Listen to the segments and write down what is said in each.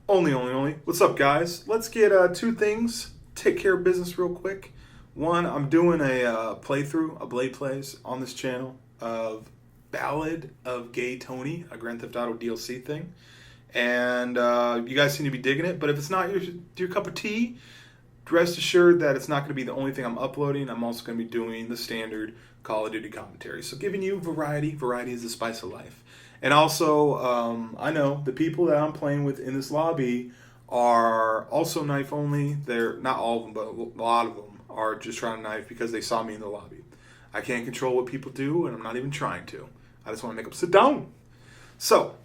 Only. What's up, guys? Let's get two things. Take care of business real quick. One, I'm doing a playthrough, a Blade Plays on this channel of Ballad of Gay Tony, a Grand Theft Auto DLC thing. And you guys seem to be digging it, but if it's not your cup of tea, rest assured that it's not going to be the only thing I'm uploading. I'm also going to be doing the standard Call of Duty commentary. So giving you variety. Variety is the spice of life. And also, I know the people that I'm playing with in this lobby are also knife only. They're not all of them, but a lot of them are just trying to knife because they saw me in the lobby. I can't control what people do, and I'm not even trying to. I just want to make them sit down. So,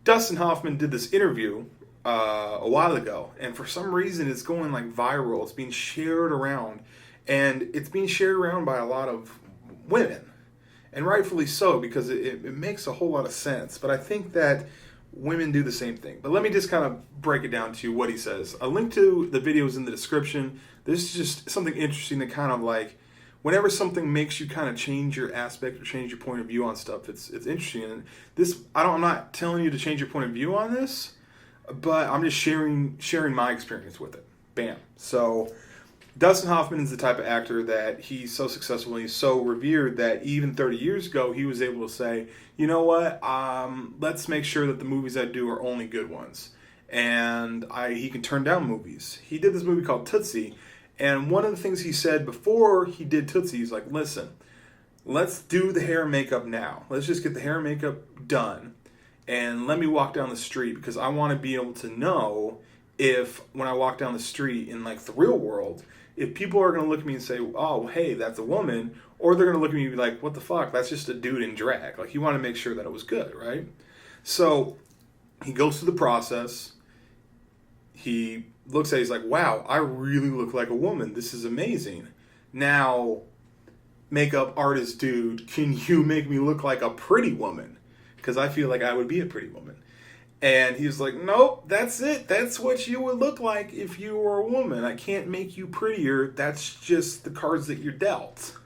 Dustin Hoffman did this interview a while ago, and for some reason it's going like viral. It's being shared around, and it's being shared around by a lot of women. And rightfully so, because it makes a whole lot of sense. But I think that women do the same thing. But let me just kind of break it down to you what he says. A link to the video is in the description. This is just something interesting to kind of like, whenever something makes you kind of change your aspect or change your point of view on stuff, it's interesting. And this, I'm not telling you to change your point of view on this, but I'm just sharing my experience with it. Bam. So Dustin Hoffman is the type of actor that he's so successful and he's so revered that even 30 years ago he was able to say, you know what, let's make sure that the movies I do are only good ones. And he can turn down movies. He did this movie called Tootsie, and one of the things he said before he did Tootsie, he's like, listen, let's do the hair and makeup now. Let's just get the hair and makeup done, and let me walk down the street, because I want to be able to know if when I walk down the street in like the real world, if people are going to look at me and say, oh, hey, that's a woman, or they're going to look at me and be like, what the fuck, that's just a dude in drag. Like, you want to make sure that it was good, right? So he goes through the process. He looks at it, he's like, wow, I really look like a woman. This is amazing. Now, makeup artist dude, can you make me look like a pretty woman? Because I feel like I would be a pretty woman. And he was like, nope, that's it. That's what you would look like if you were a woman. I can't make you prettier. That's just the cards that you're dealt.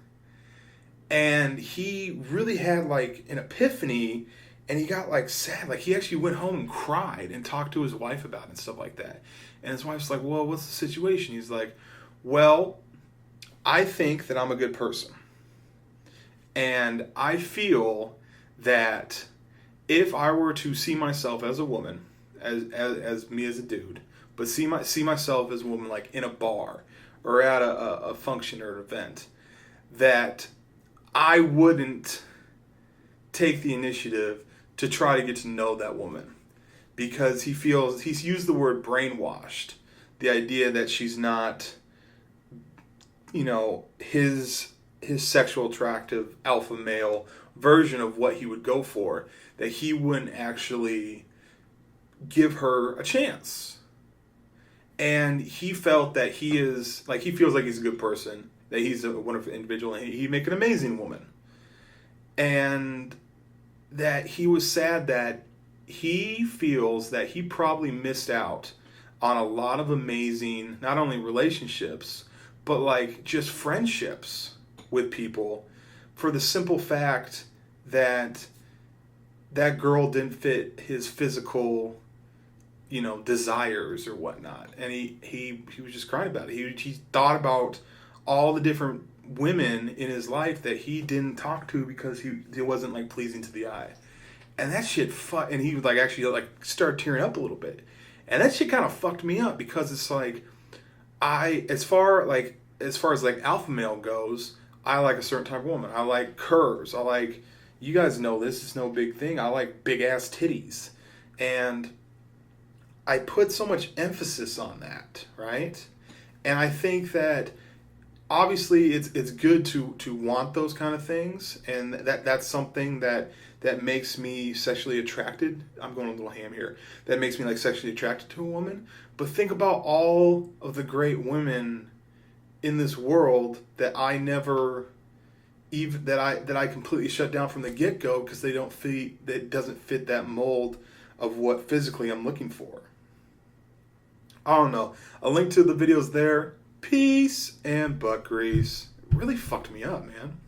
And he really had like an epiphany, and he got like sad. Like, he actually went home and cried and talked to his wife about it and stuff like that. And his wife's like, well, what's the situation? He's like, well, I think that I'm a good person. And I feel that if I were to see myself as a woman, as me as a dude, but see myself as a woman like in a bar or at a function or an event, that I wouldn't take the initiative to try to get to know that woman, because he's used the word brainwashed, the idea that she's not, his sexual attractive alpha male version of what he would go for, that he wouldn't actually give her a chance. And he felt that he feels like he's a good person, that he's a wonderful individual, and he'd make an amazing woman. And that he was sad that he feels that he probably missed out on a lot of amazing, not only relationships, but like just friendships with people, for the simple fact that that girl didn't fit his physical, desires or whatnot. And he was just crying about it. He thought about all the different women in his life that he didn't talk to because he wasn't like pleasing to the eye. And that shit and he would like actually like start tearing up a little bit. And that shit kind of fucked me up, because it's like, as far as like alpha male goes, I like a certain type of woman. I like curves. I like, you guys know this is no big thing, I like big ass titties. And I put so much emphasis on that, right? And I think that obviously it's good to want those kind of things, and that's something that makes me sexually attracted. I'm going a little ham here. That makes me like sexually attracted to a woman. But think about all of the great women in this world that I never even that I completely shut down from the get-go, because that doesn't fit that mold of what physically I'm looking for. I don't know. A link to the video's there. Peace and butt grease. It really fucked me up, man.